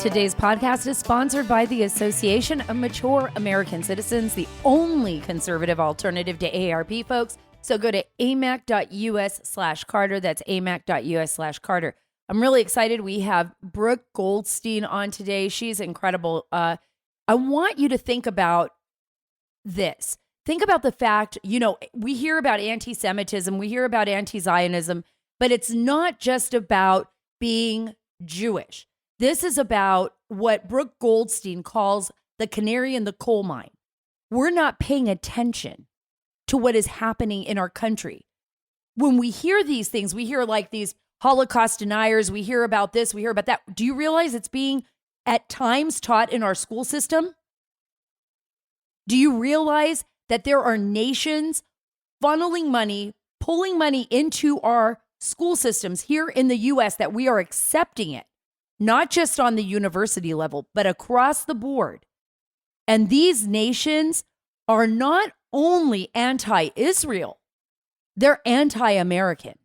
Today's podcast is sponsored by the Association of Mature American Citizens, the only conservative alternative to AARP, folks. So go to amac.us/Carter. That's amac.us/Carter. I'm really excited. We have Brook Goldstein on today. She's incredible. I want you to think about this. Think about the fact, we hear about anti-Semitism, we hear about anti-Zionism, but it's not just about being Jewish. This is about what Brook Goldstein calls the canary in the coal mine. We're not paying attention to what is happening in our country. When we hear these things, we hear like these Holocaust deniers, we hear about this, we hear about that. Do you realize it's being at times taught in our school system? Do you realize that there are nations funneling money, pulling money into our school systems here in the U.S. that we are accepting it? Not just on the university level, but across the board. And these nations are not only anti-Israel, they're anti-American.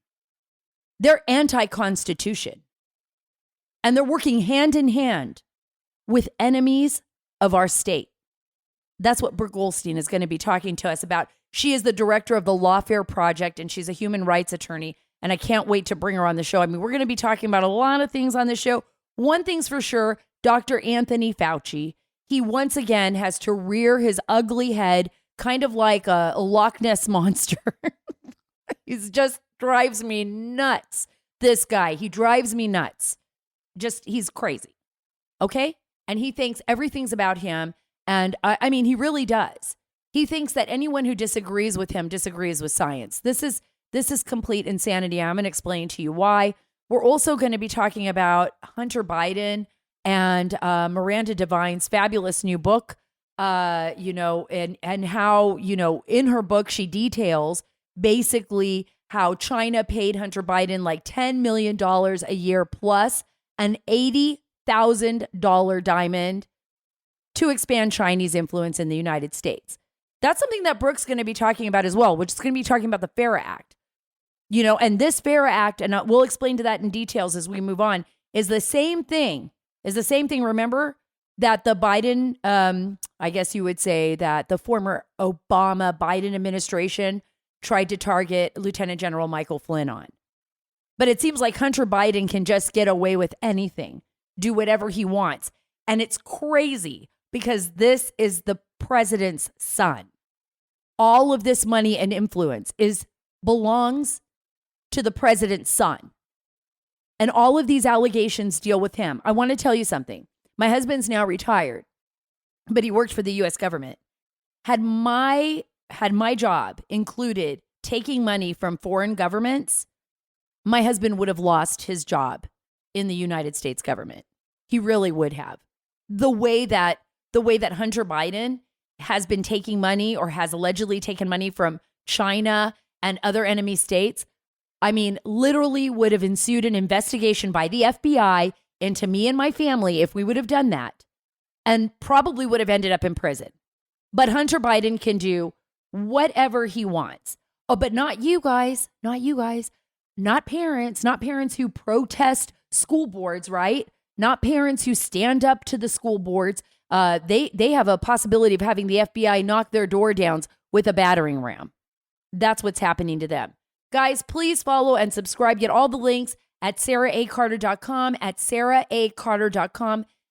They're anti-Constitution. And they're working hand in hand with enemies of our state. That's what Brook Goldstein is going to be talking to us about. She is the director of the Lawfare project, and she's a human rights attorney. And I can't wait to bring her on the show. I mean, we're going to be talking about a lot of things on the show. One thing's for sure, Dr. Anthony Fauci, he once again has to rear his ugly head, kind of like a Loch Ness monster. He just drives me nuts, this guy. He drives me nuts. He's crazy, okay? And he thinks everything's about him, and I mean, he really does. He thinks that anyone who disagrees with him disagrees with science. This is complete insanity. I'm going to explain to you why. We're also going to be talking about Hunter Biden and Miranda Devine's fabulous new book, and how, in her book, she details basically how China paid Hunter Biden like $10 million a year plus an $80,000 diamond to expand Chinese influence in the United States. That's something that Brooke's going to be talking about as well, which is going to be talking about the FARA Act. And this FARA Act, and we'll explain to that in details as we move on, is the same thing. Remember, that the Biden, I guess you would say that the former Obama-Biden administration tried to target Lieutenant General Michael Flynn on. But it seems like Hunter Biden can just get away with anything, do whatever he wants. And it's crazy because this is the president's son. All of this money and influence belongs to the president's son. And all of these allegations deal with him. I want to tell you something. My husband's now retired, but he worked for the U.S. government. Had my job included taking money from foreign governments, my husband would have lost his job in the United States government. He really would have. The way that Hunter Biden has been taking money or has allegedly taken money from China and other enemy states, I mean, literally would have ensued an investigation by the FBI into me and my family if we would have done that, and probably would have ended up in prison. But Hunter Biden can do whatever he wants. Oh, but not you guys, not parents who protest school boards, right? Not parents who stand up to the school boards. They have a possibility of having the FBI knock their door down with a battering ram. That's what's happening to them. Guys, please follow and subscribe. Get all the links at saraacarter.com.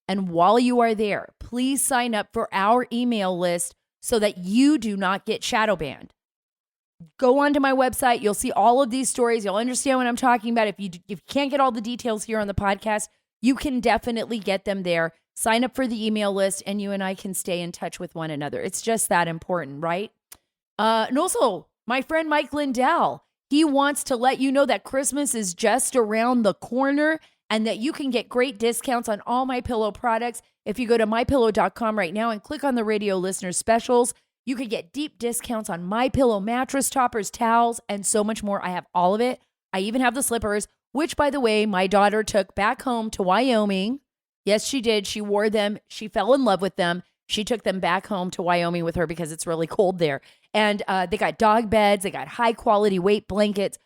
And while you are there, please sign up for our email list so that you do not get shadow banned. Go onto my website. You'll see all of these stories. You'll understand what I'm talking about. If you can't get all the details here on the podcast, you can definitely get them there. Sign up for the email list, and you and I can stay in touch with one another. It's just that important, right? And also, my friend Mike Lindell, he wants to let you know that Christmas is just around the corner and that you can get great discounts on all MyPillow products. If you go to MyPillow.com right now and click on the radio listener specials, you can get deep discounts on MyPillow mattress toppers, towels, and so much more. I have all of it. I even have the slippers, which, by the way, my daughter took back home to Wyoming. Yes, she did. She wore them. She fell in love with them. She took them back home to Wyoming with her because it's really cold there. And they got dog beds. They got high quality weight blankets.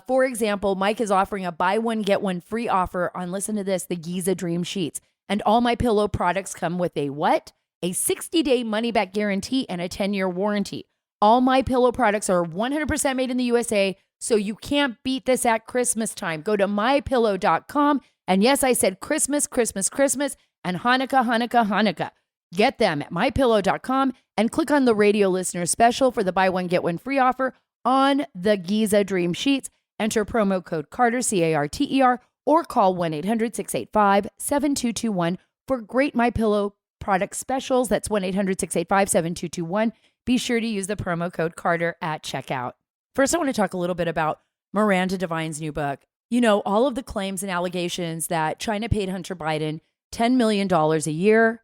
For example, Mike is offering a buy one, get one free offer on, listen to this, the Giza Dream Sheets. And all my pillow products come with a what? A 60-day money-back guarantee and a 10-year warranty. All my pillow products are 100% made in the USA, so you can't beat this at Christmas time. Go to mypillow.com. And yes, I said Christmas, Christmas, Christmas, and Hanukkah, Hanukkah, Hanukkah. Get them at mypillow.com and click on the radio listener special for the buy one, get one free offer on the Giza Dream Sheets. Enter promo code Carter, C-A-R-T-E-R, or call 1-800-685-7221 for great MyPillow product specials. That's 1-800-685-7221. Be sure to use the promo code Carter at checkout. First, I want to talk a little bit about Miranda Devine's new book. You know, all of the claims and allegations that China paid Hunter Biden $10 million a year,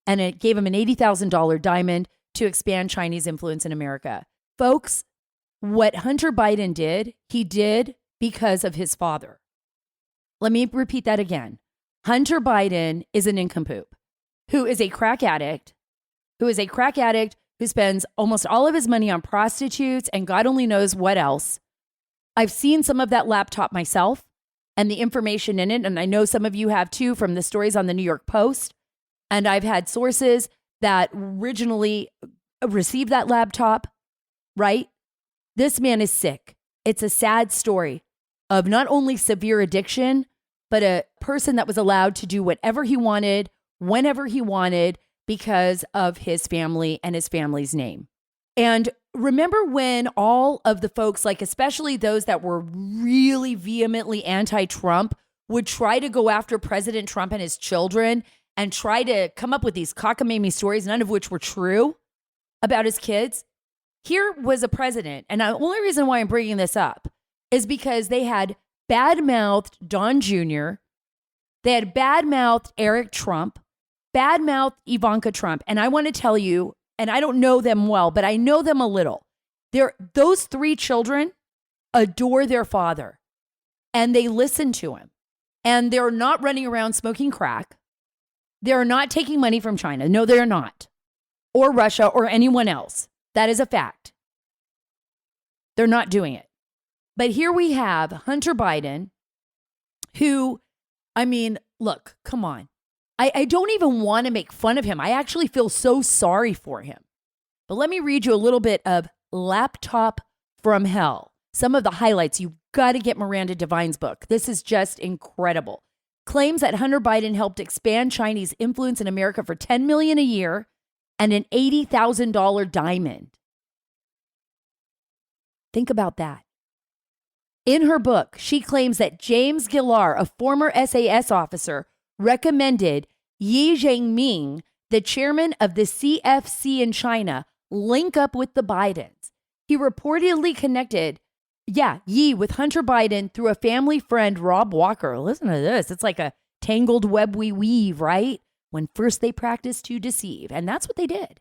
and it gave him an $80,000 diamond to expand Chinese influence in America. Folks, what Hunter Biden did, he did because of his father. Let me repeat that again. Hunter Biden is a nincompoop who is a crack addict, who spends almost all of his money on prostitutes and God only knows what else. I've seen some of that laptop myself and the information in it, and I know some of you have too from the stories on the New York Post. And I've had sources that originally received that laptop, right? This man is sick. It's a sad story of not only severe addiction, but a person that was allowed to do whatever he wanted, whenever he wanted, because of his family and his family's name. And remember when all of the folks, like especially those that were really vehemently anti-Trump, would try to go after President Trump and his children and try to come up with these cockamamie stories, none of which were true, about his kids? Here was a president, and the only reason why I'm bringing this up is because they had bad-mouthed Don Jr., they had bad-mouthed Eric Trump, bad-mouthed Ivanka Trump, and I want to tell you, and I don't know them well, but I know them a little. Those three children adore their father, and they listen to him, and they're not running around smoking crack. They're not taking money from China. No, they're not. Or Russia or anyone else. That is a fact. They're not doing it. But here we have Hunter Biden, who, I mean, look, come on. I don't even want to make fun of him. I actually feel so sorry for him. But let me read you a little bit of Laptop from Hell. Some of the highlights. You've got to get Miranda Devine's book. This is just incredible. Claims that Hunter Biden helped expand Chinese influence in America for $10 million a year and an $80,000 diamond. Think about that. In her book, she claims that James Gillar, a former SAS officer, recommended Yi Jianming, the chairman of the CFC in China, link up with the Bidens. He reportedly connected Yi with Hunter Biden through a family friend, Rob Walker. Listen to this. It's like a tangled web we weave, right? When first they practice to deceive. And that's what they did.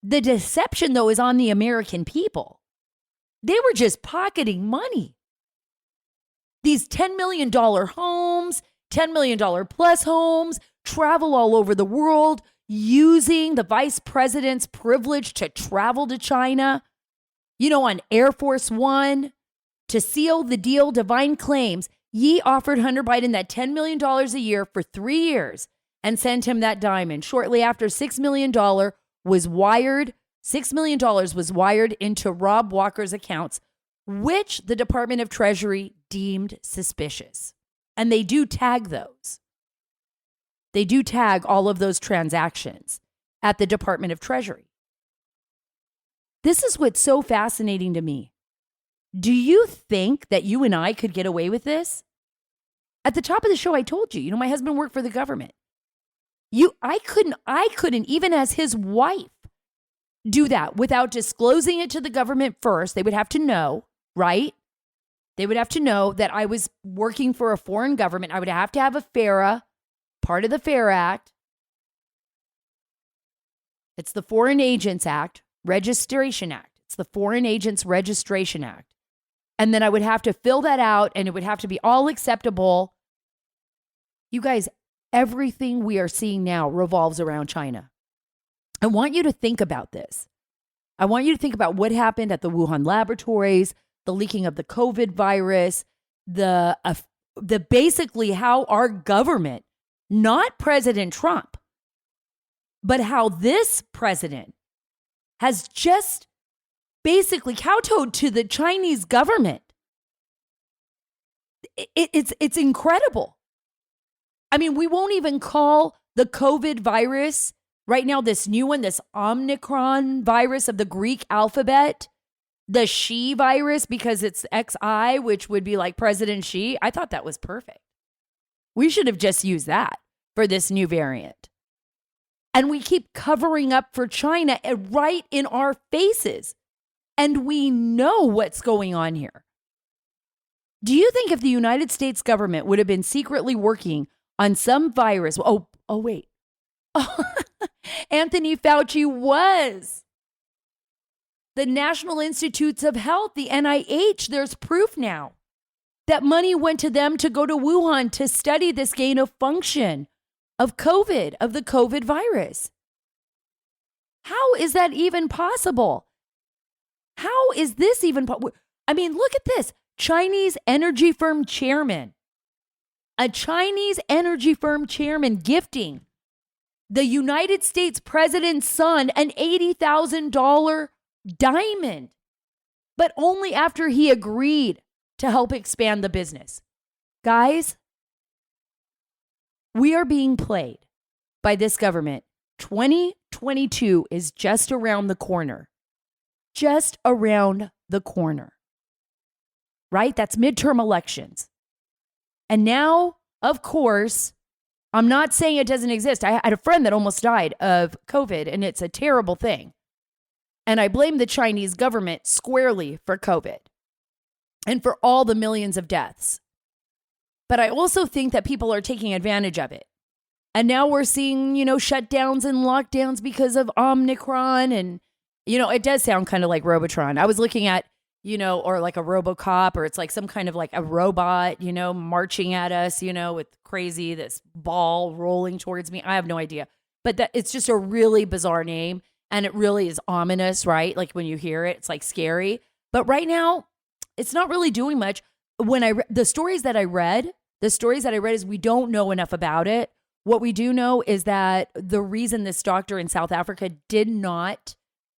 The deception, though, is on the American people. They were just pocketing money. These $10 million homes, $10 million plus homes, travel all over the world, using the vice president's privilege to travel to China, on Air Force One. To seal the deal, Devine claims Yi offered Hunter Biden that $10 million a year for 3 years and sent him that diamond. Shortly after, $6 million was wired. $6 million was wired into Rob Walker's accounts, which the Department of Treasury deemed suspicious. And they do tag those. They do tag all of those transactions at the Department of Treasury. This is what's so fascinating to me. Do you think that you and I could get away with this? At the top of the show, I told you, my husband worked for the government. I couldn't, even as his wife, do that without disclosing it to the government first. They would have to know, right? They would have to know that I was working for a foreign government. I would have to have a FARA, part of the FARA Act. It's the Foreign Agents Act, Registration Act. It's the Foreign Agents Registration Act. And then I would have to fill that out, and it would have to be all acceptable. You guys, everything we are seeing now revolves around China. I want you to think about this. I want you to think about what happened at the Wuhan laboratories, the leaking of the COVID virus, the basically how our government not President Trump, but how this president has just basically kowtowed to the Chinese government. It's incredible. I mean, we won't even call the COVID virus right now, this new one, this Omnicron virus of the Greek alphabet, the Xi virus, because it's XI, which would be like President Xi. I thought that was perfect. We should have just used that for this new variant. And we keep covering up for China right in our faces. And we know what's going on here. Do you think if the United States government would have been secretly working on some virus? Oh, wait. Anthony Fauci was. The National Institutes of Health, the NIH, there's proof now that money went to them to go to Wuhan to study this gain of function of COVID, of the COVID virus. How is that even possible? How is this even possible? I mean, look at this. Chinese energy firm chairman. A Chinese energy firm chairman gifting the United States president's son an $80,000 diamond, but only after he agreed to help expand the business. Guys, we are being played by this government. 2022 is just around the corner. Just around the corner. Right? That's midterm elections. And now, of course, I'm not saying it doesn't exist. I had a friend that almost died of COVID, and it's a terrible thing. And I blame the Chinese government squarely for COVID and for all the millions of deaths. But I also think that people are taking advantage of it. And now we're seeing, shutdowns and lockdowns because of Omnicron. And, it does sound kind of like Robotron. I was looking at, or like a RoboCop, or it's like some kind of like a robot, marching at us, with crazy, this ball rolling towards me. I have no idea. But it's just a really bizarre name. And it really is ominous, right? Like when you hear it, it's like scary. But right now, it's not really doing much. When the stories that I read is we don't know enough about it. What we do know is that the reason this doctor in South Africa did not,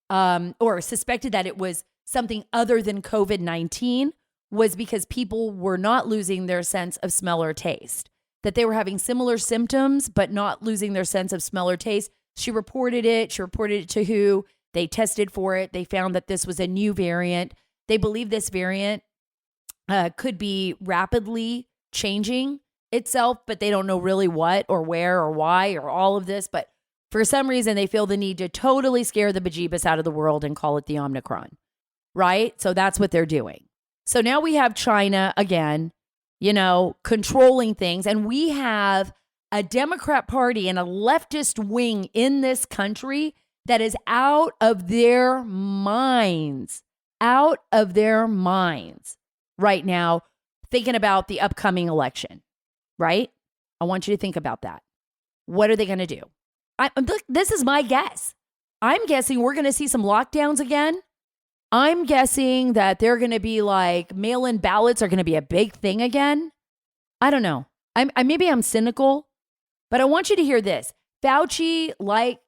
or suspected that it was something other than COVID-19 was because people were not losing their sense of smell or taste, that they were having similar symptoms, but not losing their sense of smell or taste. She reported it to WHO. They tested for it. They found that this was a new variant. They believe this variant could be rapidly changing itself, but they don't know really what or where or why or all of this. But for some reason, they feel the need to totally scare the bejeebus out of the world and call it the Omnicron, right? So that's what they're doing. So now we have China again, controlling things. And we have a Democrat Party and a leftist wing in this country that is out of their minds right now, thinking about the upcoming election, right? I want you to think about that. What are they going to do? This is my guess. I'm guessing we're going to see some lockdowns again. I'm guessing that they're going to be like mail-in ballots are going to be a big thing again. I don't know. Maybe I'm cynical, but I want you to hear this. Fauci,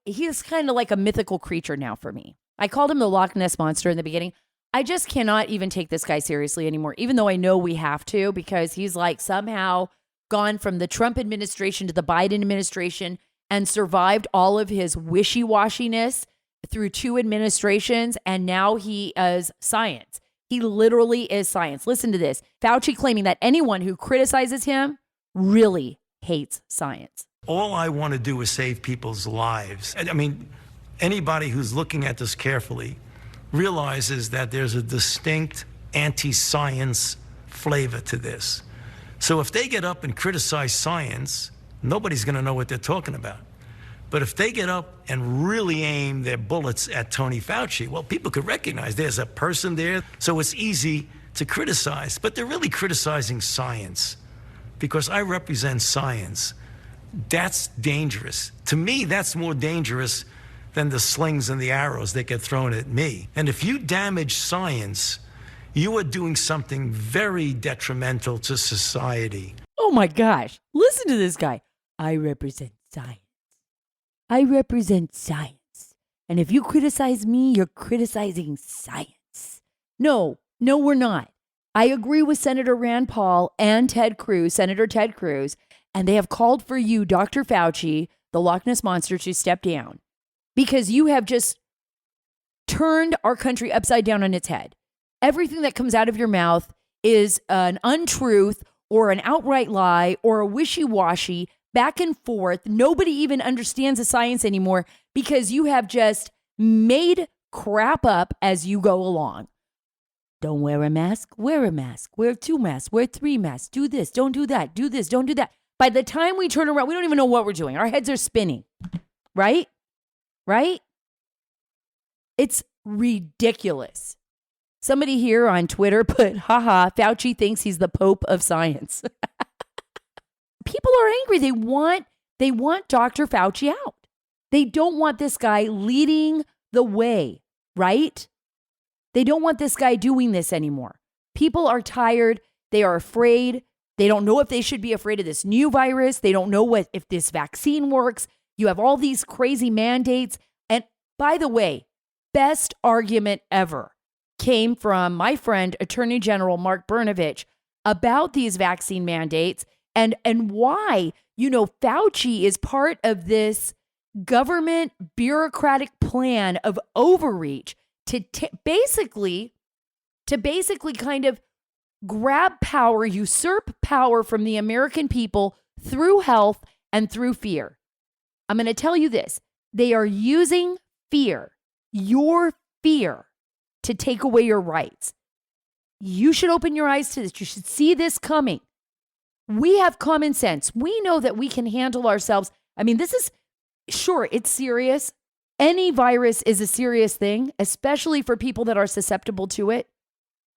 he's kind of like a mythical creature now for me. I called him the Loch Ness Monster in the beginning. I just cannot even take this guy seriously anymore, even though I know we have to, because he's like somehow gone from the Trump administration to the Biden administration and survived all of his wishy-washiness through 2 administrations. And now he is science. He literally is science. Listen to this. Fauci claiming that anyone who criticizes him really hates science. All I want to do is save people's lives. I mean, anybody who's looking at this carefully realizes that there's a distinct anti-science flavor to this. So if they get up and criticize science, nobody's going to know what they're talking about. But if they get up and really aim their bullets at Tony Fauci, well, people could recognize there's a person there, so it's easy to criticize. But they're really criticizing science because I represent science. That's dangerous. To me, that's more dangerous than the slings and the arrows that get thrown at me. And if you damage science, you are doing something very detrimental to society. Oh my gosh. Listen to this guy. I represent science. I represent science. And if you criticize me, you're criticizing science. No, we're not. I agree with Senator Rand Paul and Senator Ted Cruz, and they have called for you, Dr. Fauci, the Loch Ness Monster, to step down because you have just turned our country upside down on its head. Everything that comes out of your mouth is an untruth or an outright lie or a wishy-washy back and forth. Nobody even understands the science anymore because you have just made crap up as you go along. Don't wear a mask, wear a mask, wear 2 masks, wear 3 masks, do this, don't do that, do this, don't do that. By the time we turn around, we don't even know what we're doing. Our heads are spinning, right? Right? It's ridiculous. Somebody here on Twitter put, haha, Fauci thinks he's the Pope of science. People are angry. They want Dr. Fauci out. They don't want this guy leading the way, right? They don't want this guy doing this anymore. People are tired. They are afraid. They don't know if they should be afraid of this new virus. They don't know if this vaccine works. You have all these crazy mandates. And by the way, best argument ever came from my friend, Attorney General Mark Brnovich, about these vaccine mandates and why, Fauci is part of this government bureaucratic plan of overreach to basically kind of grab power, usurp power from the American people through health and through fear. I'm going to tell you this. They are using fear, your fear, to take away your rights. You should open your eyes to this. You should see this coming. We have common sense. We know that we can handle ourselves. I mean, it's serious. Any virus is a serious thing, especially for people that are susceptible to it.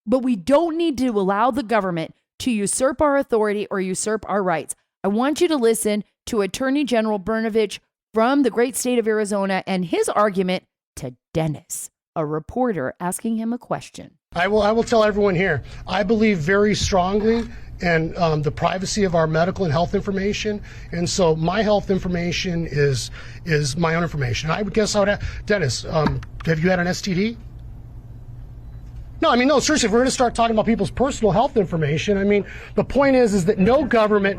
But we don't need to allow the government to usurp our authority or usurp our rights. I want you to listen to Attorney General Brnovich from the great state of Arizona and his argument to Dennis, a reporter asking him a question. I will tell everyone here, I believe very strongly in the privacy of our medical and health information. And so my health information is my own information. I would guess Dennis, have you had an STD? No, no, seriously, if we're going to start talking about people's personal health information, the point is that no government,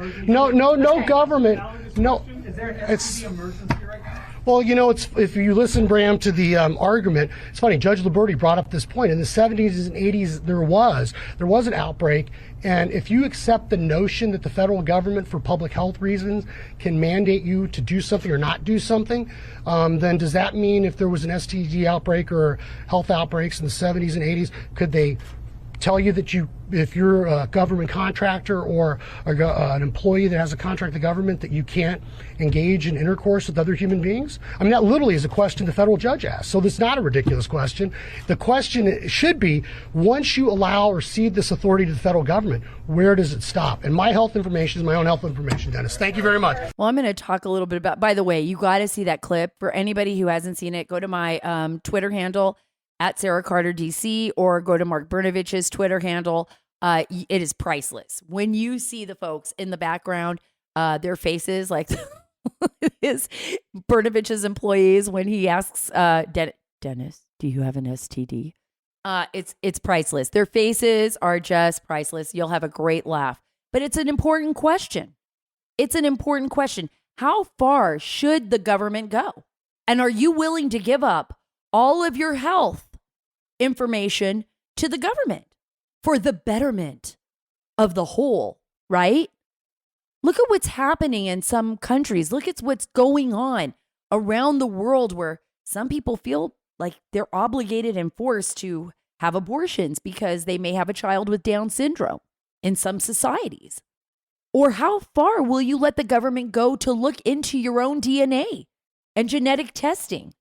it's emergency right now? Well, if you listen, Bram, to the argument, it's funny, Judge Liberty brought up this point. In the 70s and 80s, there was an outbreak. And if you accept the notion that the federal government, for public health reasons, can mandate you to do something or not do something, then does that mean if there was an STD outbreak or health outbreaks in the 70s and 80s, could they tell you that if you're a government contractor or an employee that has a contract with the government, that you can't engage in intercourse with other human beings? That literally is a question the federal judge asked. So this is not a ridiculous question. The question should be, once you allow or cede this authority to the federal government, where does it stop? And my health information is my own health information, Dennis. Thank you very much. Well, I'm going to talk a little bit about, by the way, you got to see that clip. For anybody who hasn't seen it, go to my Twitter handle, at Sara Carter DC, or go to Mark Brnovich's Twitter handle. It is priceless. When you see the folks in the background, their faces, like his Brnovich's employees, when he asks Dennis, do you have an STD? It's priceless. Their faces are just priceless. You'll have a great laugh. But it's an important question. It's an important question. How far should the government go? And are you willing to give up all of your health information to the government for the betterment of the whole, right? Look at what's happening in some countries. Look at what's going on around the world where some people feel like they're obligated and forced to have abortions because they may have a child with Down syndrome in some societies. Or how far will you let the government go to look into your own DNA and genetic testing?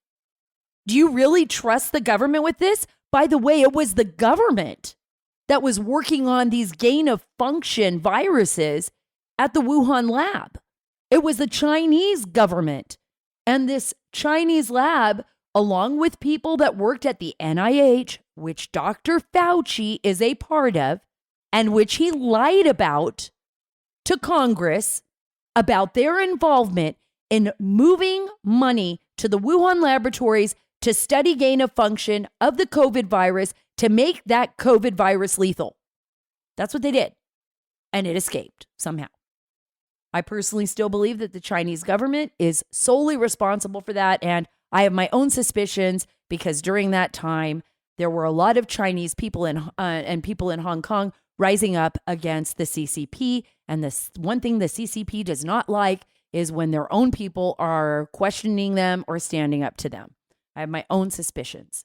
Do you really trust the government with this? By the way, it was the government that was working on these gain of function viruses at the Wuhan lab. It was the Chinese government. And this Chinese lab, along with people that worked at the NIH, which Dr. Fauci is a part of, and which he lied about to Congress, about their involvement in moving money to the Wuhan laboratories to study gain of function of the COVID virus to make that COVID virus lethal. That's what they did. And it escaped somehow. I personally still believe that the Chinese government is solely responsible for that. And I have my own suspicions because during that time, there were a lot of Chinese people and people in Hong Kong rising up against the CCP. And this one thing the CCP does not like is when their own people are questioning them or standing up to them. I have my own suspicions.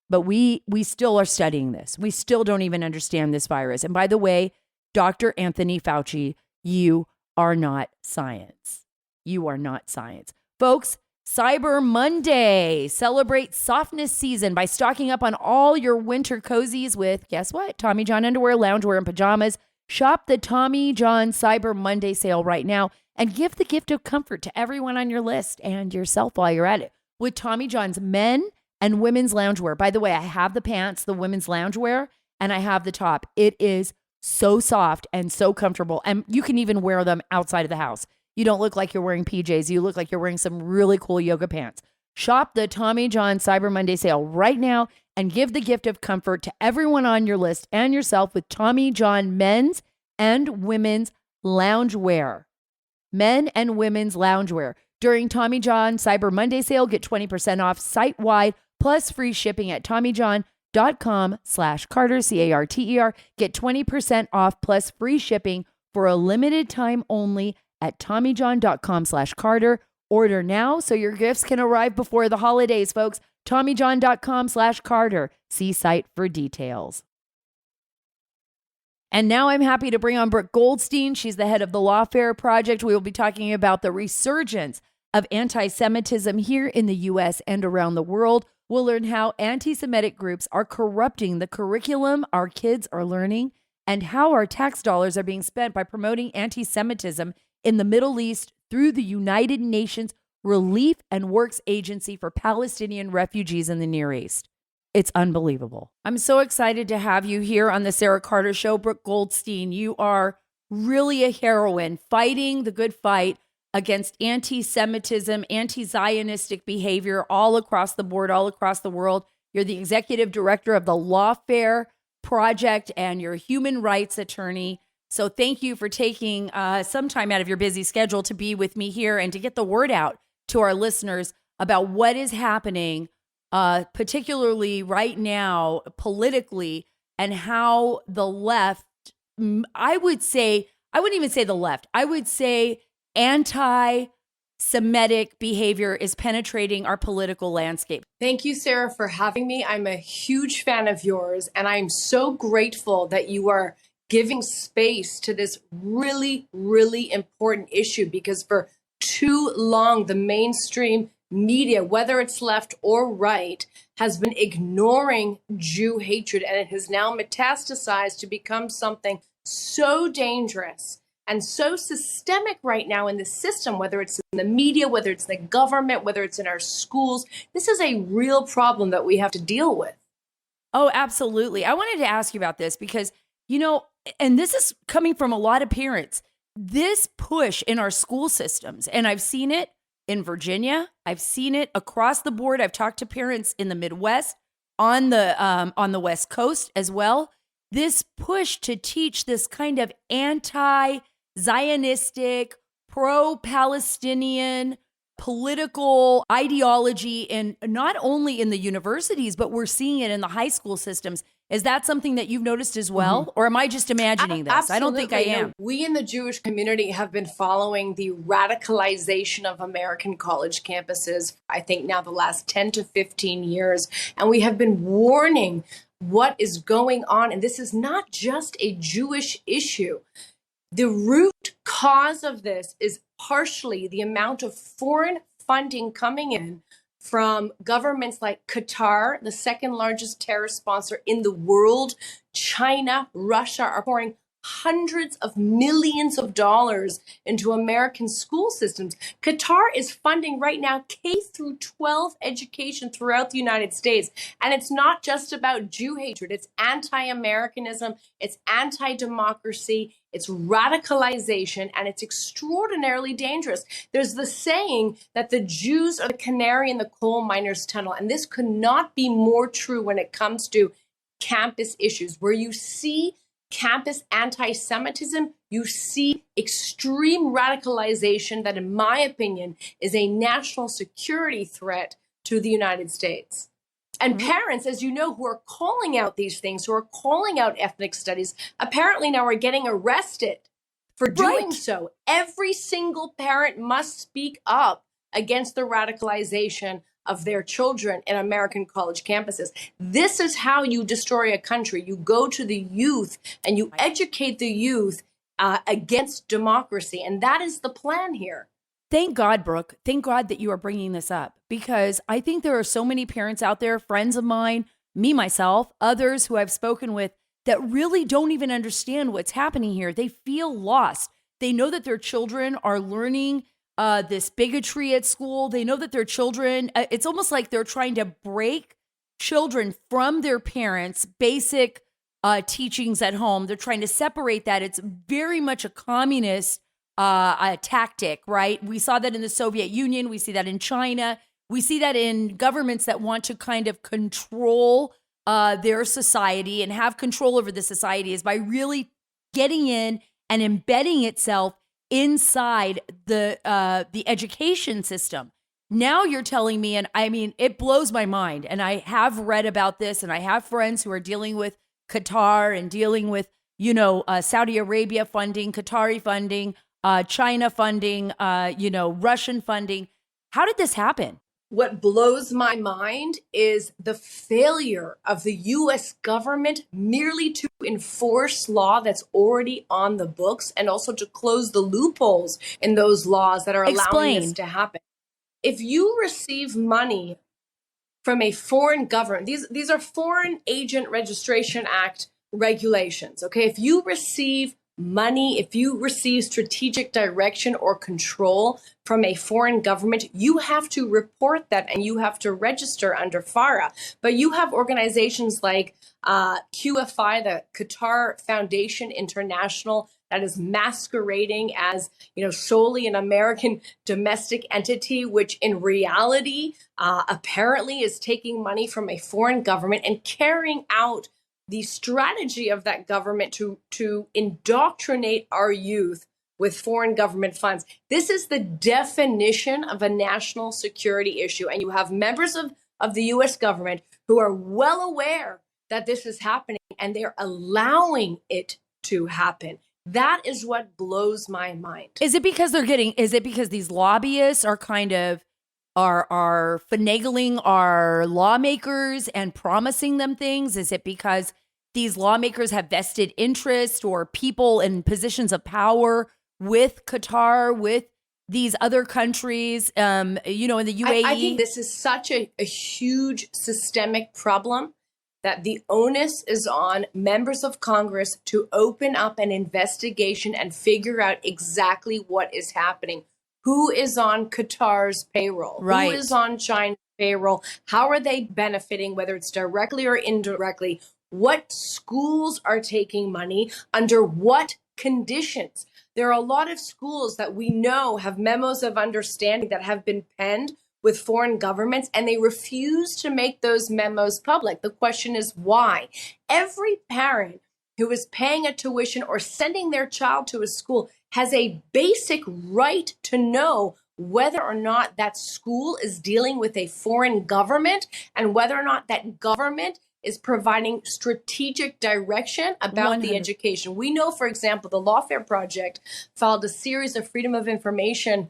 But we still are studying this. We still don't even understand this virus. And by the way, Dr. Anthony Fauci, you are not science. You are not science. Folks, Cyber Monday. Celebrate softness season by stocking up on all your winter cozies with, guess what? Tommy John underwear, loungewear, and pajamas. Shop the Tommy John Cyber Monday sale right now and give the gift of comfort to everyone on your list and yourself while you're at it with Tommy John's men and women's loungewear. By the way, I have the pants, the women's loungewear, and I have the top. It is so soft and so comfortable. And you can even wear them outside of the house. You don't look like you're wearing PJs. You look like you're wearing some really cool yoga pants. Shop the Tommy John Cyber Monday sale right now and give the gift of comfort to everyone on your list and yourself with Tommy John men's and women's loungewear. Men and women's loungewear. During Tommy John Cyber Monday sale, get 20% off site-wide plus free shipping at TommyJohn.com/Carter, Carter. Get 20% off plus free shipping for a limited time only at TommyJohn.com/Carter. Order now so your gifts can arrive before the holidays, folks. TommyJohn.com/Carter. See site for details. And now I'm happy to bring on Brook Goldstein. She's the head of the Lawfare Project. We will be talking about the resurgence of anti-Semitism here in the U.S. and around the world. We'll learn how anti-Semitic groups are corrupting the curriculum our kids are learning and how our tax dollars are being spent by promoting anti-Semitism in the Middle East through the United Nations Relief and Works Agency for Palestinian refugees in the Near East. It's unbelievable. I'm so excited to have you here on the Sara Carter Show. Brook Goldstein, you are really a heroine fighting the good fight against anti-Semitism, anti-Zionistic behavior all across the board, all across the world. You're the executive director of the Lawfare Project and you're a human rights attorney. So thank you for taking some time out of your busy schedule to be with me here and to get the word out to our listeners about what is happening, particularly right now, politically, and how the left, I wouldn't even say the left, I would say anti-Semitic behavior is penetrating our political landscape. Thank you, Sarah, for having me. I'm a huge fan of yours, and I'm so grateful that you are giving space to this really, really important issue, because for too long, the mainstream media, whether it's left or right, has been ignoring Jew hatred, and it has now metastasized to become something so dangerous and so systemic right now in the system, whether it's in the media, whether it's the government, whether it's in our schools. This is a real problem that we have to deal with. Oh, absolutely. I wanted to ask you about this because, you know, and this is coming from a lot of parents, this push in our school systems, and I've seen it in Virginia. I've seen it across the board. I've talked to parents in the Midwest, on the West Coast as well. This push to teach this kind of anti-Zionistic, pro-Palestinian political ideology, and not only in the universities, but we're seeing it in the high school systems. Is that something that you've noticed as well? Mm-hmm. Or am I just imagining this? Absolutely. I don't think I am. We in the Jewish community have been following the radicalization of American college campuses, I think now the last 10 to 15 years. And we have been warning what is going on. And this is not just a Jewish issue. The root cause of this is partially the amount of foreign funding coming in from governments like Qatar, the second largest terrorist sponsor in the world. China, Russia are pouring hundreds of millions of dollars into American school systems. Qatar is funding right now K through 12 education throughout the United States. And it's not just about Jew hatred. It's anti-Americanism. It's anti-democracy. It's radicalization, and it's extraordinarily dangerous. There's the saying that the Jews are the canary in the coal miner's tunnel. And this could not be more true when it comes to campus issues. Where you see campus anti-Semitism, you see extreme radicalization that, in my opinion, is a national security threat to the United States. And parents, as you know, who are calling out these things, who are calling out ethnic studies, apparently now are getting arrested for doing so. Every single parent must speak up against the radicalization of their children in American college campuses. This is how you destroy a country. You go to the youth and you educate the youth against democracy. And that is the plan here. Thank God, Brooke. Thank God that you are bringing this up, because I think there are so many parents out there, friends of mine, me, myself, others who I've spoken with, that really don't even understand what's happening here. They feel lost. They know that their children are learning this bigotry at school. They know that their children, it's almost like they're trying to break children from their parents' basic teachings at home. They're trying to separate that. It's very much a communist tactic, right? We saw that in the Soviet Union. We see that in China. We see that in governments that want to kind of control their society and have control over the society, is by really getting in and embedding itself inside the education system. Now you're telling me, and I mean, it blows my mind. And I have read about this, and I have friends who are dealing with Qatar and dealing with, Saudi Arabia funding, Qatari funding, China funding, Russian funding. How did this happen? What blows my mind is the failure of the U.S. government merely to enforce law that's already on the books, and also to close the loopholes in those laws that are allowing this to happen. If you receive money from a foreign government, these are Foreign Agent Registration Act regulations, okay? If you receive money, if you receive strategic direction or control from a foreign government, you have to report that and you have to register under FARA. But you have organizations like QFI, the Qatar Foundation International, that is masquerading as, solely an American domestic entity, which in reality apparently is taking money from a foreign government and carrying out the strategy of that government to indoctrinate our youth with foreign government funds. This is the definition of a national security issue. And you have members of the U.S. government who are well aware that this is happening, and they're allowing it to happen. That is what blows my mind. Is it because these lobbyists are kind of are finagling our lawmakers and promising them things? Is it because these lawmakers have vested interest, or people in positions of power with Qatar, with these other countries, in the UAE? I think this is such a huge systemic problem that the onus is on members of Congress to open up an investigation and figure out exactly what is happening. Who is on Qatar's payroll? Right. Who is on China's payroll? How are they benefiting, whether it's directly or indirectly? What schools are taking money? Under what conditions? There are a lot of schools that we know have memos of understanding that have been penned with foreign governments, and they refuse to make those memos public. The question is why? Every parent who is paying a tuition or sending their child to a school has a basic right to know whether or not that school is dealing with a foreign government, and whether or not that government is providing strategic direction about 100. the education. We know, for example, the Lawfare Project filed a series of Freedom of Information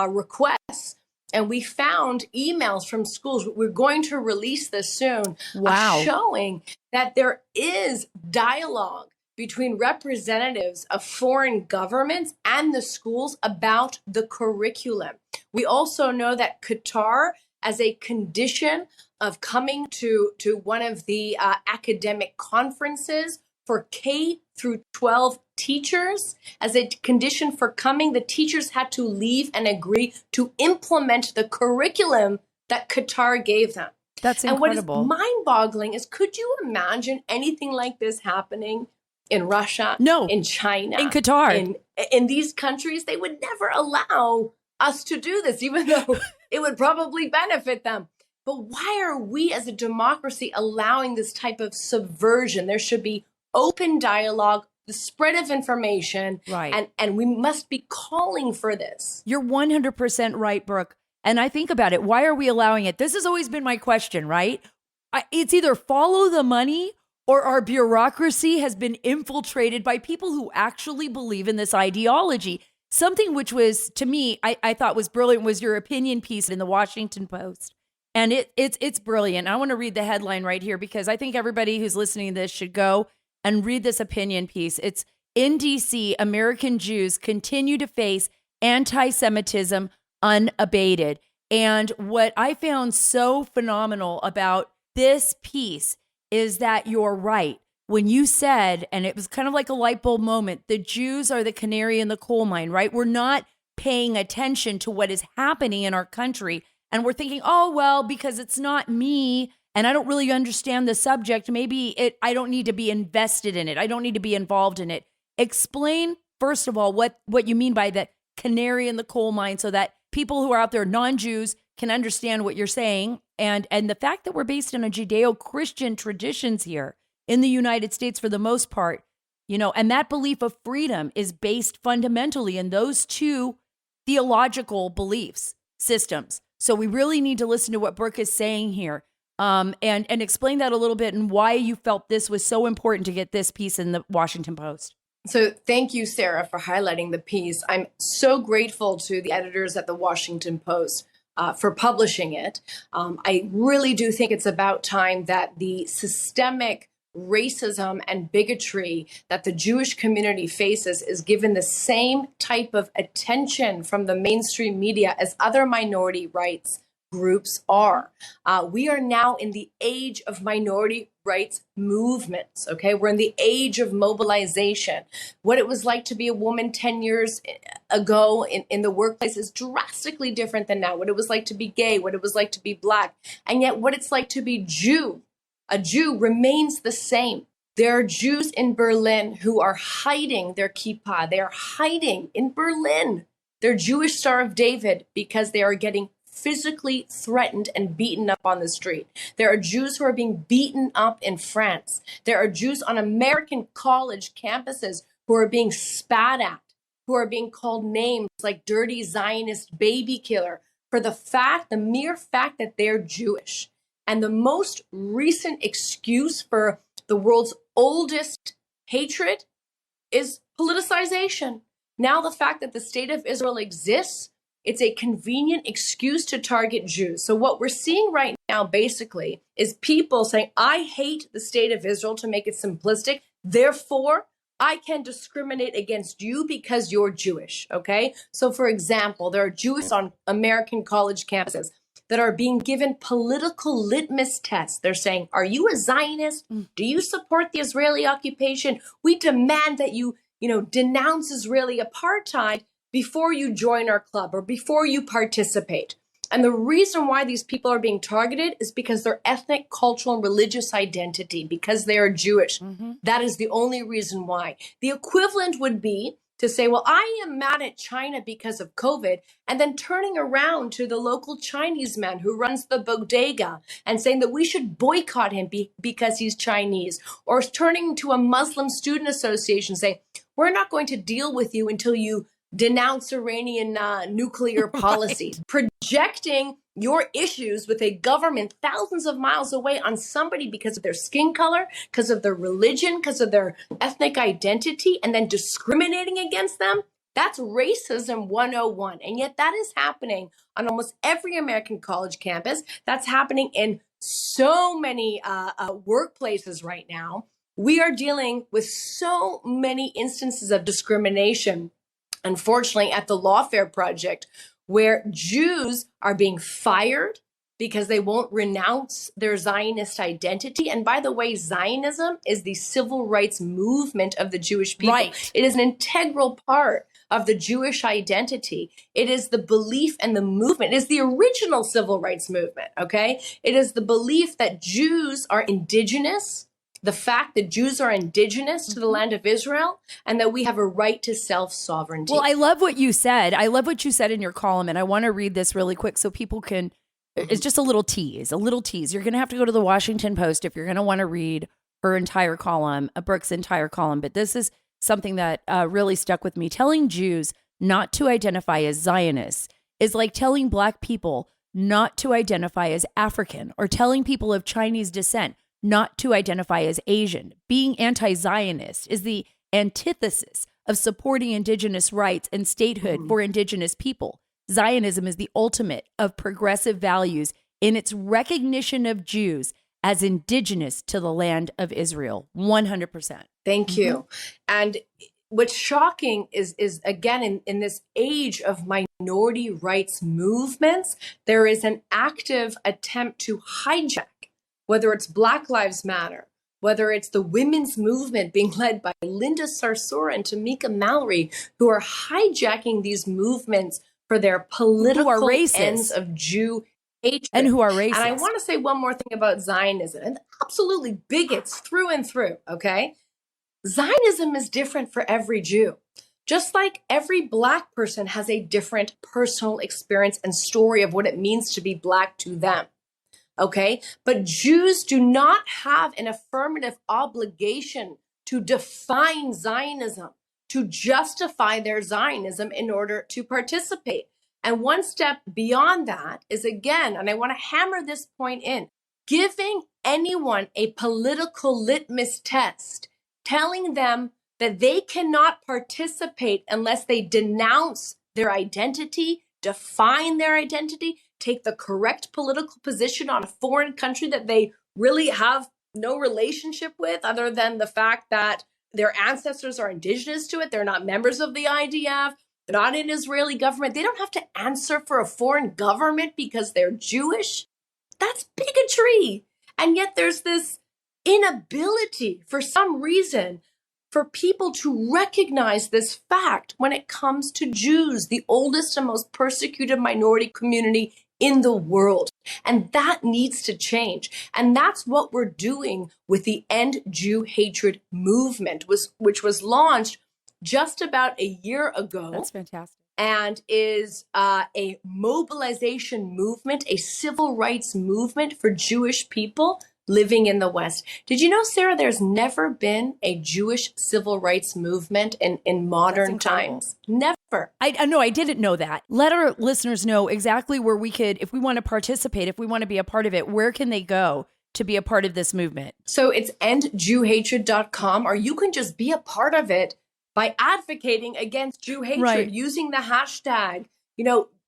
requests, and we found emails from schools. We're going to release this soon. Wow. Showing that there is dialogue between representatives of foreign governments and the schools about the curriculum. We also know that Qatar, as a condition of coming to one of the academic conferences for K through 12 teachers, as a condition for coming, the teachers had to leave and agree to implement the curriculum that Qatar gave them. That's incredible. And what is mind-boggling is, could you imagine anything like this happening in Russia, no, in China, in Qatar, in these countries? They would never allow us to do this, even though it would probably benefit them. But why are we as a democracy allowing this type of subversion? There should be open dialogue, the spread of information, right? And we must be calling for this. You're 100% right, Brooke. And I think about it. Why are we allowing it? This has always been my question, right? It's either follow the money or our bureaucracy has been infiltrated by people who actually believe in this ideology. Something which was, to me, I thought was brilliant was your opinion piece in the Washington Post. And it's brilliant. I want to read the headline right here because I think everybody who's listening to this should go and read this opinion piece. It's in DC, American Jews continue to face anti-Semitism unabated. And what I found so phenomenal about this piece is that you're right. When you said, and it was kind of like a light bulb moment, the Jews are the canary in the coal mine, right? We're not paying attention to what is happening in our country. And we're thinking, oh, well, because it's not me and I don't really understand the subject, maybe I don't need to be invested in it. I don't need to be involved in it. Explain, first of all, what you mean by the canary in the coal mine so that people who are out there, non-Jews, can understand what you're saying. And the fact that we're based on a Judeo-Christian traditions here in the United States for the most part, and that belief of freedom is based fundamentally in those two theological beliefs systems. So we really need to listen to what Brooke is saying here, and explain that a little bit and why you felt this was so important to get this piece in the Washington Post. So thank you, Sara, for highlighting the piece. I'm so grateful to the editors at the Washington Post for publishing it. I really do think it's about time that the systemic racism and bigotry that the Jewish community faces is given the same type of attention from the mainstream media as other minority rights groups are. We are now in the age of minority rights movements, okay? We're in the age of mobilization. What it was like to be a woman 10 years ago in the workplace is drastically different than now. What it was like to be gay, what it was like to be Black, and yet what it's like to be a Jew remains the same. There are Jews in Berlin who are hiding their kippah. They are hiding in Berlin their Jewish Star of David because they are getting physically threatened and beaten up on the street. There are Jews who are being beaten up in France. There are Jews on American college campuses who are being spat at, who are being called names like dirty Zionist baby killer for the mere fact that they're Jewish. And the most recent excuse for the world's oldest hatred is politicization. Now the fact that the state of Israel exists, it's a convenient excuse to target Jews. So what we're seeing right now basically is people saying, I hate the state of Israel, to make it simplistic. Therefore, I can discriminate against you because you're Jewish, okay? So for example, there are Jews on American college campuses that are being given political litmus tests. They're saying, are you a Zionist? Do you support the Israeli occupation? We demand that you denounce Israeli apartheid before you join our club or before you participate. And the reason why these people are being targeted is because their ethnic, cultural, and religious identity, because they are Jewish. That is the only reason why. The equivalent would be to say, well, I am mad at China because of COVID, and then turning around to the local Chinese man who runs the bodega and saying that we should boycott him because he's Chinese, or turning to a Muslim student association saying, we're not going to deal with you until you denounce Iranian nuclear policies. Right. Projecting your issues with a government thousands of miles away on somebody because of their skin color, because of their religion, because of their ethnic identity, and then discriminating against them, that's racism 101. And yet that is happening on almost every American college campus. That's happening in so many workplaces right now. We are dealing with so many instances of discrimination, unfortunately, at the Lawfare project, where Jews are being fired, because they won't renounce their Zionist identity. And by the way, Zionism is the civil rights movement of the Jewish people. Right. It is an integral part of the Jewish identity. It is the belief and the movement. It is the original civil rights movement, okay? It is the belief that Jews are indigenous, the fact that Jews are indigenous to the land of Israel, and that we have a right to self-sovereignty. Well, I love what you said. I love what you said in your column, and I want to read this really quick so people can, it's just a little tease. You're going to have to go to the Washington Post if you're going to want to read her entire column, Brooke's entire column. But this is something that really stuck with me. Telling Jews not to identify as Zionists is like telling Black people not to identify as African, or telling people of Chinese descent not to identify as Asian. Being anti-Zionist is the antithesis of supporting indigenous rights and statehood for indigenous people. Zionism is the ultimate of progressive values in its recognition of Jews as indigenous to the land of Israel. 100%. Thank you. And what's shocking is again, in this age of minority rights movements, there is an active attempt to hijack, whether it's Black Lives Matter, whether it's the women's movement being led by Linda Sarsour and Tamika Mallory, who are hijacking these movements for their political ends of Jew hatred. And who are racist. And I want to say one more thing about Zionism, and absolutely bigots through and through, okay? Zionism is different for every Jew. Just like every Black person has a different personal experience and story of what it means to be Black to them. Okay, but Jews do not have an affirmative obligation to define Zionism, to justify their Zionism in order to participate. And one step beyond that is, again, and I want to hammer this point in, giving anyone a political litmus test, telling them that they cannot participate unless they denounce their identity, define their identity, take the correct political position on a foreign country that they really have no relationship with, other than the fact that their ancestors are indigenous to it. They're not members of the IDF. They're not in Israeli government. They don't have to answer for a foreign government because they're Jewish. That's bigotry. And yet there's this inability for some reason for people to recognize this fact when it comes to Jews, the oldest and most persecuted minority community in the world. And that needs to change. And that's what we're doing with the End Jew Hatred movement, which was launched just about a year ago. That's fantastic. And is a mobilization movement, a civil rights movement for Jewish people living in the West. Did you know, Sarah, there's never been a Jewish civil rights movement in modern times? Never. I know, I didn't know that. Let our listeners know exactly where we could, if we want to participate, if we want to be a part of it, where can they go to be a part of this movement? So it's endjewhatred.com, or you can just be a part of it by advocating against Jew hatred, using the hashtag,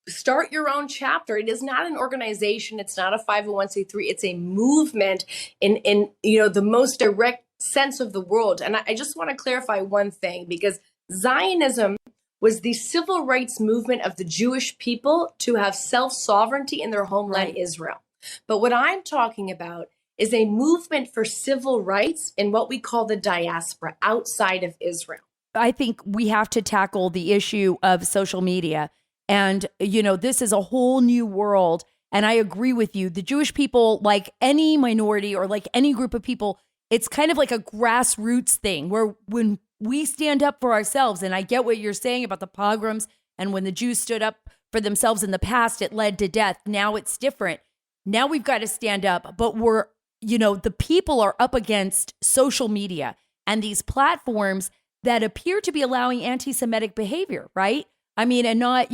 start your own chapter. It is not an organization. It's not a 501c3. It's a movement in the most direct sense of the word. And I just want to clarify one thing, because Zionism was the civil rights movement of the Jewish people to have self-sovereignty in their homeland, Israel. But what I'm talking about is a movement for civil rights in what we call the diaspora, outside of Israel. I think we have to tackle the issue of social media. And, this is a whole new world. And I agree with you. The Jewish people, like any minority or like any group of people, it's kind of like a grassroots thing where when we stand up for ourselves, and I get what you're saying about the pogroms, and when the Jews stood up for themselves in the past, it led to death. Now it's different. Now we've got to stand up. But the people are up against social media and these platforms that appear to be allowing anti-Semitic behavior, right? I mean, and not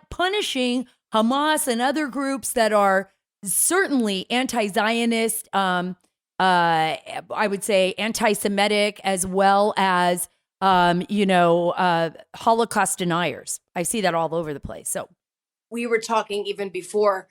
punishing Hamas and other groups that are certainly anti-Zionist, I would say anti-Semitic, as well as, Holocaust deniers. I see that all over the place. So we were talking even before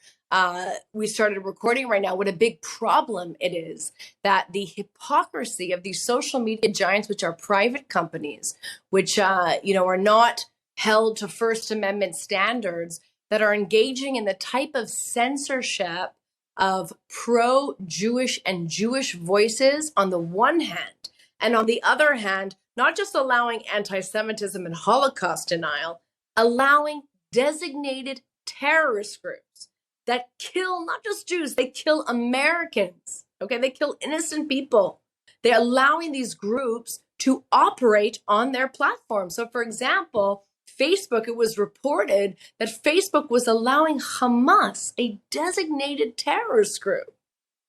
we started recording right now, what a big problem it is that the hypocrisy of these social media giants, which are private companies, which, are not held to First Amendment standards, that are engaging in the type of censorship of pro-Jewish and Jewish voices on the one hand, and on the other hand, not just allowing anti-Semitism and Holocaust denial, allowing designated terrorist groups that kill not just Jews, they kill Americans, okay? They kill innocent people. They're allowing these groups to operate on their platform. So for example, Facebook, it was reported that Facebook was allowing Hamas, a designated terrorist group,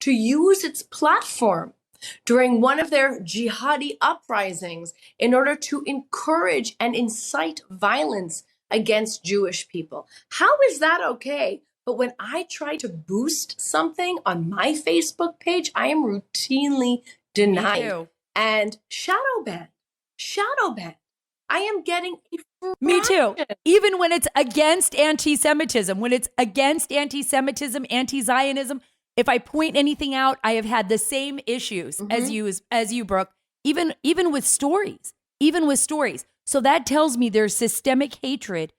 to use its platform during one of their jihadi uprisings in order to encourage and incite violence against Jewish people. How is that okay? But when I try to boost something on my Facebook page, I am routinely denied and shadow banned. Shadow banned. I am getting a fraction. Me too. Even when it's against anti-Semitism, when it's against anti-Semitism, anti-Zionism, if I point anything out, I have had the same issues as you, Brooke, even with stories, So that tells me there's systemic hatred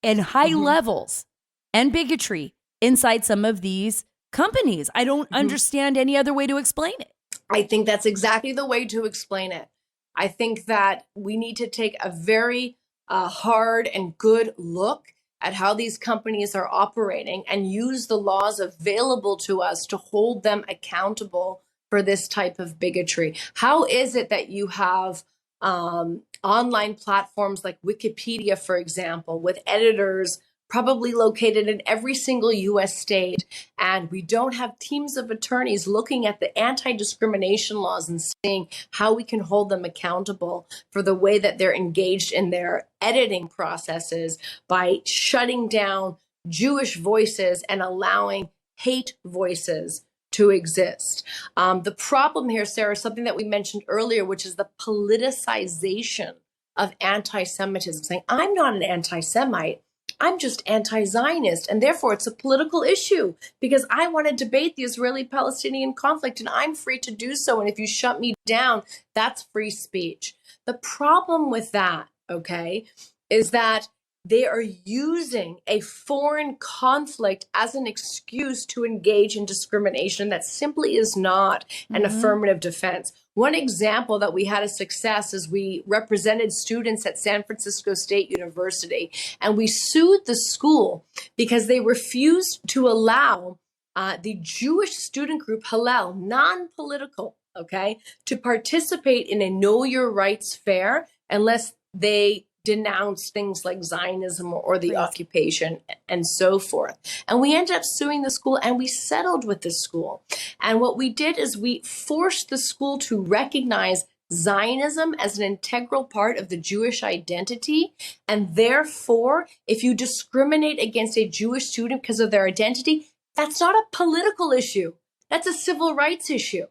and high levels and bigotry inside some of these companies. I don't understand any other way to explain it. I think that's exactly the way to explain it. I think that we need to take a very hard and good look at how these companies are operating and use the laws available to us to hold them accountable for this type of bigotry. How is it that you have online platforms like Wikipedia, for example, with editors probably located in every single US state, and we don't have teams of attorneys looking at the anti-discrimination laws and seeing how we can hold them accountable for the way that they're engaged in their editing processes by shutting down Jewish voices and allowing hate voices to exist. The problem here, Sarah, is something that we mentioned earlier, which is the politicization of anti-Semitism, saying, I'm not an anti-Semite, I'm just anti-Zionist, and therefore it's a political issue because I want to debate the Israeli-Palestinian conflict and I'm free to do so. And if you shut me down, that's free speech. The problem with that, okay, is that they are using a foreign conflict as an excuse to engage in discrimination that simply is not an affirmative defense. One example that we had a success is we represented students at San Francisco State University, and we sued the school because they refused to allow the Jewish student group Hillel, non-political, okay, to participate in a Know Your Rights fair unless they denounce things like Zionism or the occupation and so forth. And we ended up suing the school and we settled with the school. And what we did is we forced the school to recognize Zionism as an integral part of the Jewish identity. And therefore, if you discriminate against a Jewish student because of their identity, that's not a political issue. That's a civil rights issue.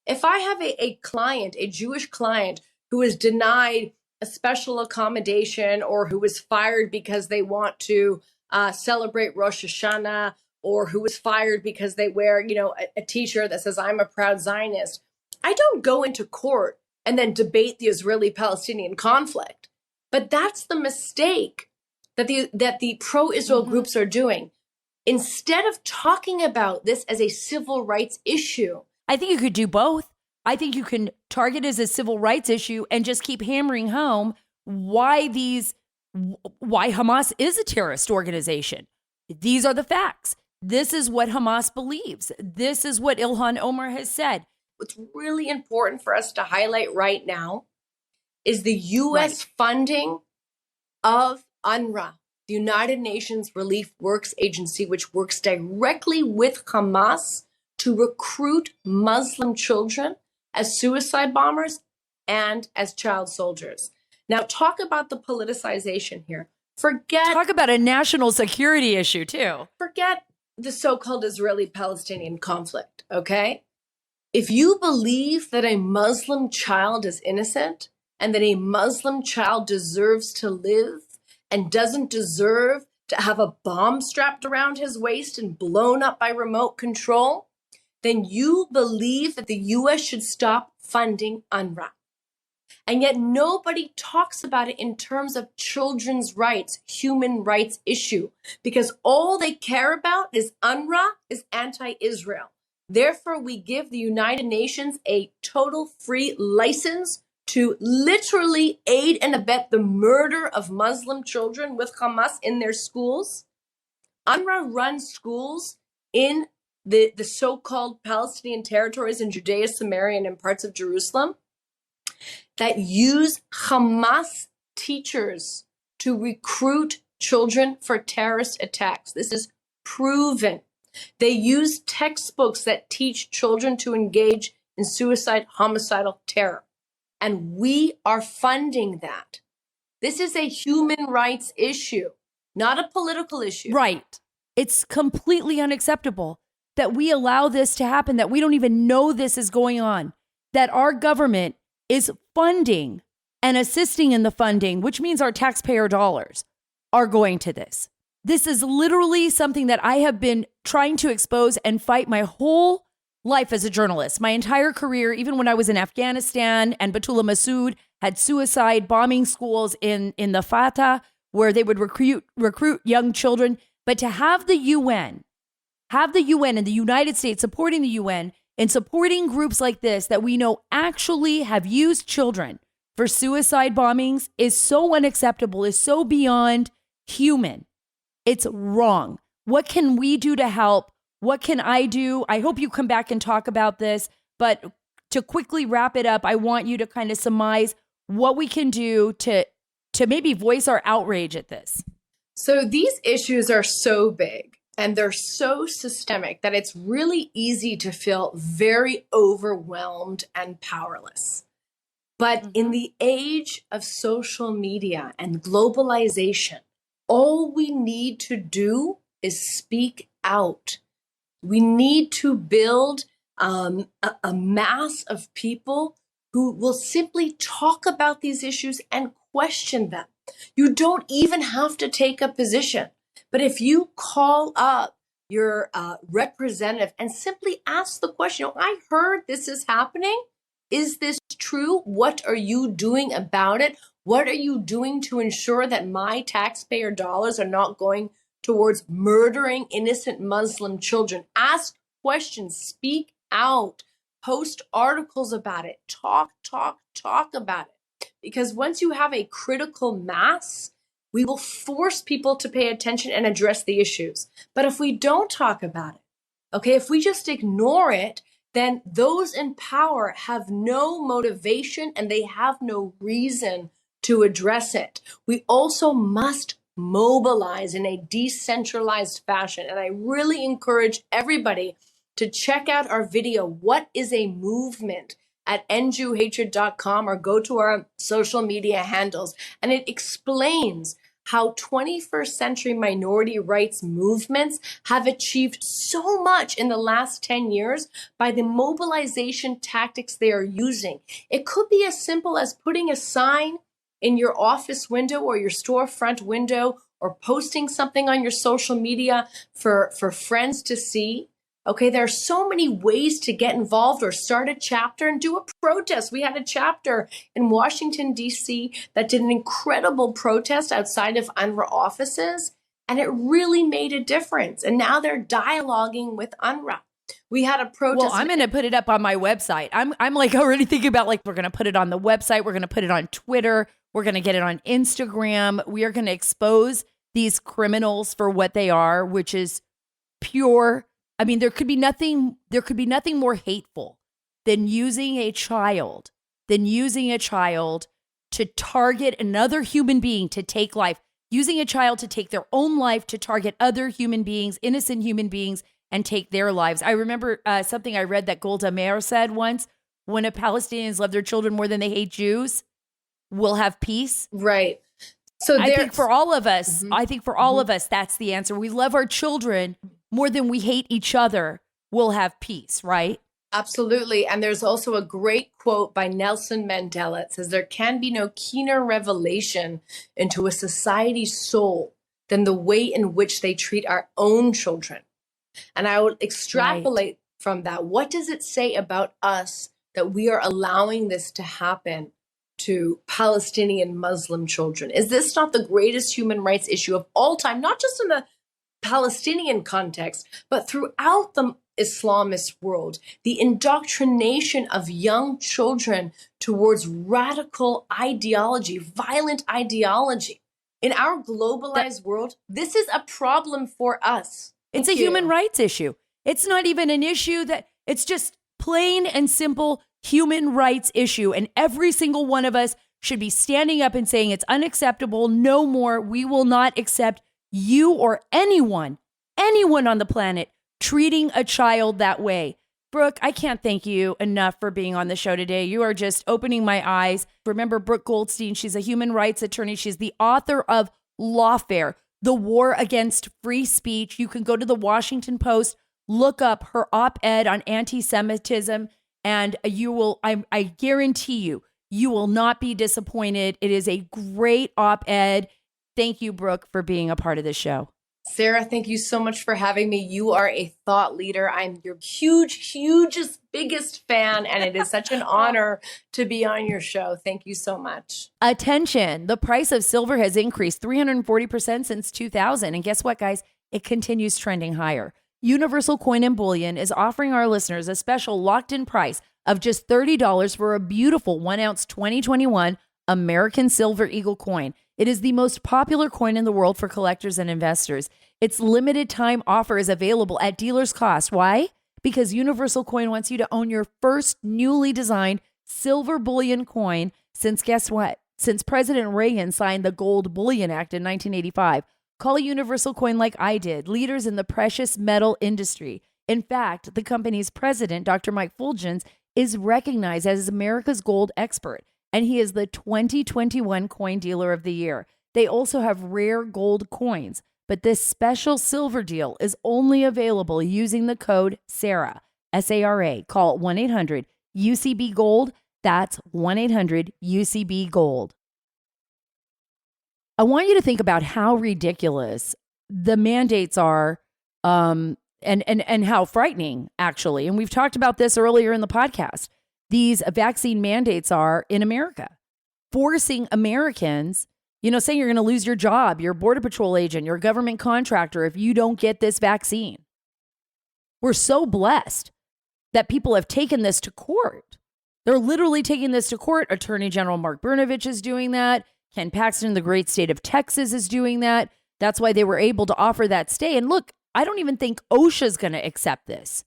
If I have a client, a Jewish client, who is denied a special accommodation or who was fired because they want to celebrate Rosh Hashanah, or who was fired because they wear, a t-shirt that says, I'm a proud Zionist, I don't go into court and then debate the Israeli-Palestinian conflict. But that's the mistake that the pro-Israel groups are doing. Instead of talking about this as a civil rights issue. I think you could do both. I think you can target it as a civil rights issue and just keep hammering home why Hamas is a terrorist organization. These are the facts. This is what Hamas believes. This is what Ilhan Omar has said. What's really important for us to highlight right now is the U.S. funding of UNRA, the United Nations Relief Works Agency, which works directly with Hamas to recruit Muslim children as suicide bombers and as child soldiers. Now, talk about the politicization here. Talk about a national security issue, too. Forget the so-called Israeli-Palestinian conflict, okay? If you believe that a Muslim child is innocent and that a Muslim child deserves to live and doesn't deserve to have a bomb strapped around his waist and blown up by remote control, then you believe that the U.S. should stop funding UNRWA. And yet nobody talks about it in terms of children's rights, human rights issue, because all they care about is UNRWA is anti-Israel. Therefore, we give the United Nations a total free license to literally aid and abet the murder of Muslim children with Hamas in their schools. UNRWA runs schools in the so-called Palestinian territories in Judea, Samaria, and in parts of Jerusalem that use Hamas teachers to recruit children for terrorist attacks. This is proven. They use textbooks that teach children to engage in suicide, homicidal terror. And we are funding that. This is a human rights issue, not a political issue. Right. It's completely unacceptable that we allow this to happen, that we don't even know this is going on, that our government is funding and assisting in the funding, which means our taxpayer dollars are going to this. This is literally something that I have been trying to expose and fight my whole life as a journalist. My entire career, even when I was in Afghanistan and Batula Masood had suicide bombing schools in the Fatah where they would recruit young children. But to have the UN and the United States supporting the UN and supporting groups like this that we know actually have used children for suicide bombings is so unacceptable, is so beyond human. It's wrong. What can we do to help? What can I do? I hope you come back and talk about this. But to quickly wrap it up, I want you to kind of surmise what we can do to maybe voice our outrage at this. So these issues are so big and they're so systemic that it's really easy to feel very overwhelmed and powerless. But in the age of social media and globalization, all we need to do is speak out. We need to build a mass of people who will simply talk about these issues and question them. You don't even have to take a position. But if you call up your representative and simply ask the question, I heard this is happening. Is this true? What are you doing about it? What are you doing to ensure that my taxpayer dollars are not going towards murdering innocent Muslim children? Ask questions, speak out, post articles about it, talk about it. Because once you have a critical mass, we will force people to pay attention and address the issues. But if we don't talk about it, okay, if we just ignore it, then those in power have no motivation and they have no reason to address it. We also must mobilize in a decentralized fashion. And I really encourage everybody to check out our video, What is a Movement? At endjewhatred.com, or go to our social media handles. And it explains how 21st century minority rights movements have achieved so much in the last 10 years by the mobilization tactics they are using. It could be as simple as putting a sign in your office window or your storefront window, or posting something on your social media for friends to see. Okay, there are so many ways to get involved, or start a chapter and do a protest. We had a chapter in Washington, D.C. that did an incredible protest outside of UNRWA offices, and it really made a difference. And now they're dialoguing with UNRWA. We had a protest. Well, I'm going to put it up on my website. I'm like already thinking about, like, we're going to put it on the website. We're going to put it on Twitter. We're going to get it on Instagram. We are going to expose these criminals for what they are, which is pure. I mean, there could be nothing more hateful than using a child to target another human being, to take life, using a child to take their own life, to target other human beings, innocent human beings, and take their lives. I remember something I read that Golda Meir said once: when Palestinians love their children more than they hate Jews, we'll have peace. Right. So I think for all of us, that's the answer. We love our children more than we hate each other, we'll have peace, right? Absolutely. And there's also a great quote by Nelson Mandela. It says, there can be no keener revelation into a society's soul than the way in which they treat our own children. And I will extrapolate from that. What does it say about us that we are allowing this to happen to Palestinian Muslim children? Is this not the greatest human rights issue of all time, not just in the Palestinian context, but throughout the Islamist world? The indoctrination of young children towards radical ideology, violent ideology. In our globalized world, this is a problem for us. It's a human rights issue. It's not even an issue it's just plain and simple human rights issue. And every single one of us should be standing up and saying it's unacceptable. No more. We will not accept you or anyone on the planet treating a child that way. Brooke, I can't thank you enough for being on the show today. You are just opening my eyes. Remember Brook Goldstein, she's a human rights attorney. She's the author of Lawfare, The War Against Free Speech. You can go to the Washington Post, look up her op-ed on anti-Semitism, and I guarantee you will not be disappointed. It is a great op-ed. Thank you, Brooke, for being a part of this show. Sarah, thank you so much for having me. You are a thought leader. I'm your hugest, biggest fan, and it is such an honor to be on your show. Thank you so much. Attention, the price of silver has increased 340% since 2000. And guess what, guys? It continues trending higher. Universal Coin and Bullion is offering our listeners a special locked-in price of just $30 for a beautiful 1-ounce 2021 American Silver Eagle coin. It is the most popular coin in the world for collectors and investors. Its limited time offer is available at dealer's cost. Why? Because Universal Coin wants you to own your first newly designed silver bullion coin since, guess what? Since President Reagan signed the Gold Bullion Act in 1985. Call Universal Coin like I did, leaders in the precious metal industry. In fact, the company's president, Dr. Mike Fulgens, is recognized as America's gold expert, and he is the 2021 Coin Dealer of the Year. They also have rare gold coins, but this special silver deal is only available using the code SARA, S-A-R-A. Call 1-800-UCB-GOLD. That's 1-800-UCB-GOLD. I want you to think about how ridiculous the mandates are and how frightening, actually. And we've talked about this earlier in the podcast. These vaccine mandates are in America, forcing Americans, saying you're going to lose your job, your Border Patrol agent, your government contractor, if you don't get this vaccine. We're so blessed that people have taken this to court. They're literally taking this to court. Attorney General Mark Brnovich is doing that. Ken Paxton in the great state of Texas is doing that. That's why they were able to offer that stay. And look, I don't even think OSHA is going to accept this.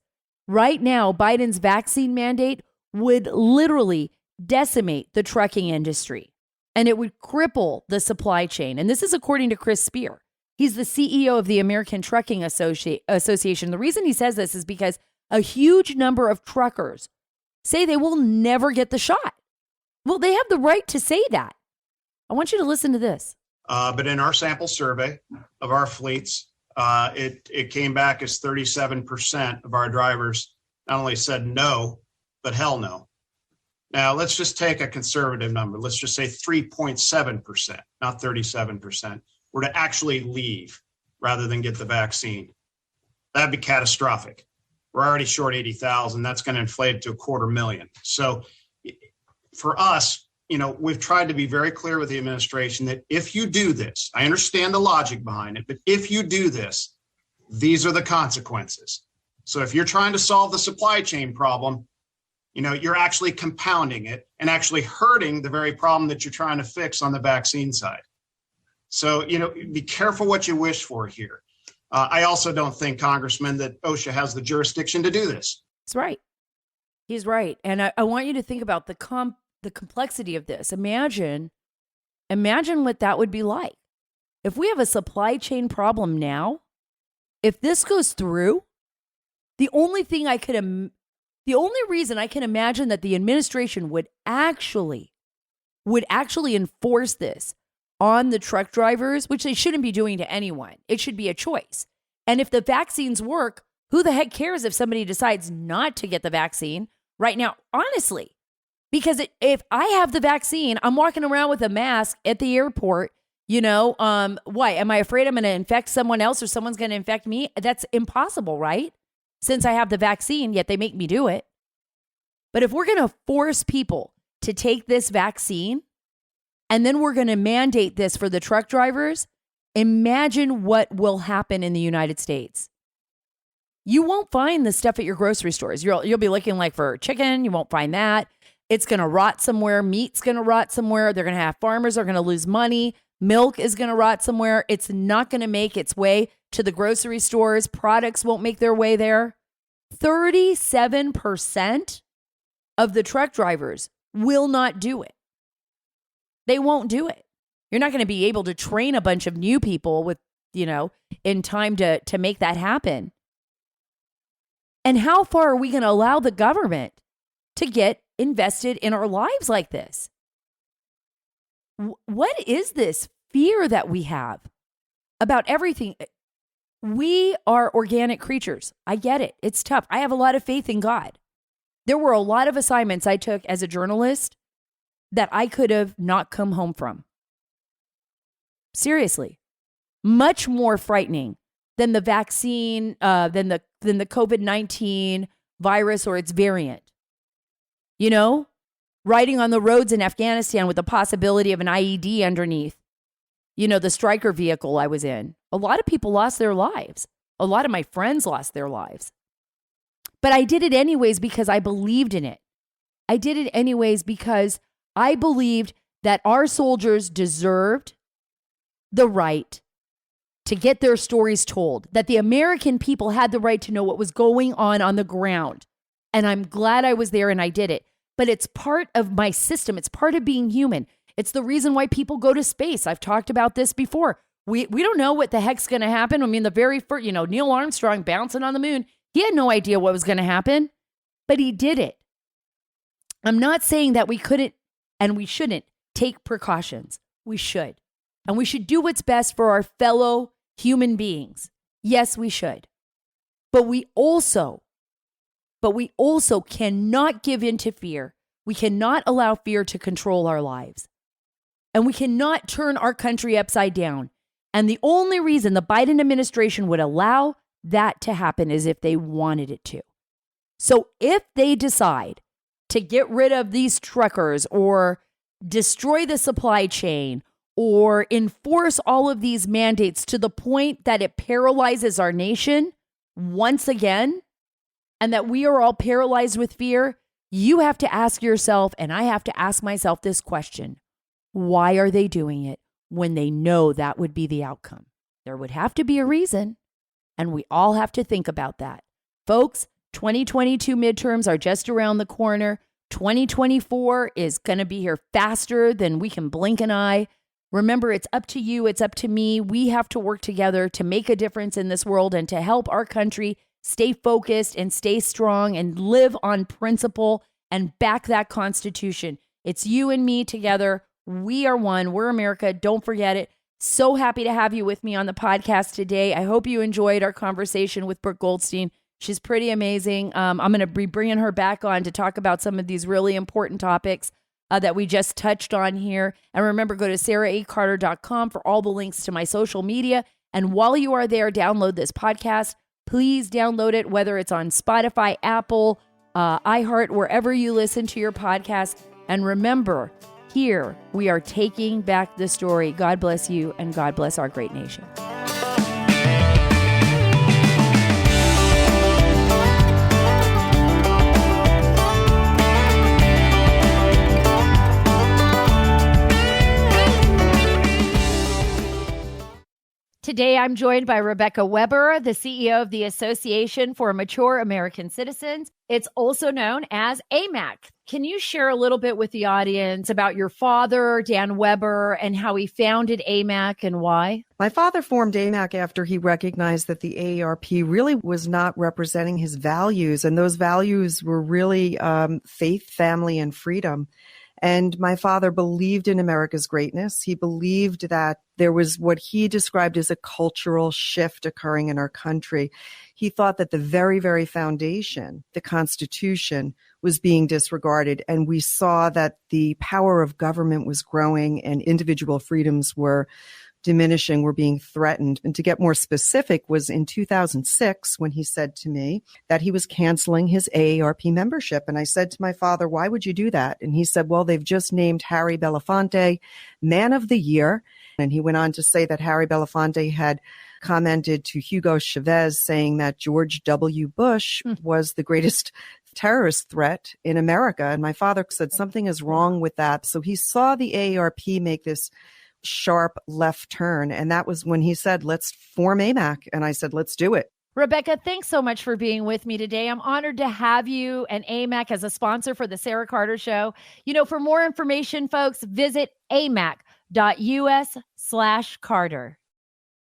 Right now, Biden's vaccine mandate would literally decimate the trucking industry, and it would cripple the supply chain. And this is according to Chris Spear. He's the CEO of the American Trucking Association. The reason he says this is because a huge number of truckers say they will never get the shot. Well, they have the right to say that. I want you to listen to this. But in our sample survey of our fleets, it came back as 37% of our drivers not only said no, but hell no. Now, let's just take a conservative number. Let's just say 3.7%, not 37%, were to actually leave rather than get the vaccine. That'd be catastrophic. We're already short 80,000. That's going to inflate to 250,000. So for us, we've tried to be very clear with the administration that if you do this, I understand the logic behind it, but if you do this, these are the consequences. So if you're trying to solve the supply chain problem, you're actually compounding it and actually hurting the very problem that you're trying to fix on the vaccine side. So, be careful what you wish for here. I also don't think, Congressman, that OSHA has the jurisdiction to do this. That's right. He's right. And I want you to think about the complexity of this. Imagine what that would be like. If we have a supply chain problem now, if this goes through, the only reason I can imagine that the administration would actually enforce this on the truck drivers, which they shouldn't be doing to anyone. It should be a choice. And if the vaccines work, who the heck cares if somebody decides not to get the vaccine right now? Honestly, because if I have the vaccine, I'm walking around with a mask at the airport, why? Am I afraid I'm going to infect someone else or someone's going to infect me? That's impossible, right? Since I have the vaccine, yet they make me do it. But if we're going to force people to take this vaccine, and then we're going to mandate this for the truck drivers. Imagine what will happen in the United States. You won't find the stuff at your grocery stores. You'll be looking like for chicken. You won't find that. It's going to rot somewhere. Meat's going to rot somewhere. They're going to have farmers are going to lose money. Milk is going to rot somewhere. It's not going to make its way to the grocery stores. Products won't make their way there. 37% of the truck drivers will not do it. They won't do it. You're not going to be able to train a bunch of new people with, in time to make that happen. And how far are we going to allow the government to get invested in our lives like this? What is this fear that we have about everything? We are organic creatures. I get it. It's tough. I have a lot of faith in God. There were a lot of assignments I took as a journalist that I could have not come home from. Seriously. Much more frightening than the vaccine, than the COVID-19 virus or its variant. Riding on the roads in Afghanistan with the possibility of an IED underneath, the Stryker vehicle I was in. A lot of people lost their lives. A lot of my friends lost their lives. But I did it anyways because I believed in it. I did it anyways because I believed that our soldiers deserved the right to get their stories told, that the American people had the right to know what was going on the ground. And I'm glad I was there and I did it. But it's part of my system. It's part of being human. It's the reason why people go to space. I've talked about this before. We don't know what the heck's going to happen. I mean, the very first, Neil Armstrong bouncing on the moon, he had no idea what was going to happen, but he did it. I'm not saying that we couldn't and we shouldn't take precautions. We should. And we should do what's best for our fellow human beings. Yes, we should. But we also cannot give in to fear. We cannot allow fear to control our lives. And we cannot turn our country upside down. And the only reason the Biden administration would allow that to happen is if they wanted it to. So if they decide to get rid of these truckers or destroy the supply chain or enforce all of these mandates to the point that it paralyzes our nation once again, and that we are all paralyzed with fear, you have to ask yourself, and I have to ask myself this question: why are they doing it when they know that would be the outcome? There would have to be a reason, and we all have to think about that. Folks, 2022 midterms are just around the corner. 2024 is going to be here faster than we can blink an eye. Remember, it's up to you. It's up to me. We have to work together to make a difference in this world and to help our country stay focused and stay strong and live on principle and back that Constitution. It's you and me together. We are one. We're America. Don't forget it. So happy to have you with me on the podcast today. I hope you enjoyed our conversation with Brook Goldstein. She's pretty amazing. I'm going to be bringing her back on to talk about some of these really important topics that we just touched on here. And remember, go to saracarter.com for all the links to my social media. And while you are there, download this podcast. Please download it, whether it's on Spotify, Apple, iHeart, wherever you listen to your podcast. And remember, here we are taking back the story. God bless you, and God bless our great nation. Today, I'm joined by Rebecca Weber, the CEO of the Association for Mature American Citizens. It's also known as AMAC. Can you share a little bit with the audience about your father, Dan Weber, and how he founded AMAC and why? My father formed AMAC after he recognized that the AARP really was not representing his values, and those values were really faith, family, and freedom. And my father believed in America's greatness. He believed that there was what he described as a cultural shift occurring in our country. He thought that the very, very foundation, the Constitution, was being disregarded. And we saw that the power of government was growing and individual freedoms were diminishing, were being threatened. And to get more specific was in 2006 when he said to me that he was canceling his AARP membership. And I said to my father, why would you do that? And he said, well, they've just named Harry Belafonte Man of the Year. And he went on to say that Harry Belafonte had commented to Hugo Chavez saying that George W. Bush was the greatest terrorist threat in America. And my father said something is wrong with that. So he saw the AARP make this sharp left turn. And that was when he said, let's form AMAC. And I said, let's do it. Rebecca, thanks so much for being with me today. I'm honored to have you and AMAC as a sponsor for the Sara Carter Show. For more information, folks, visit amac.us/Carter.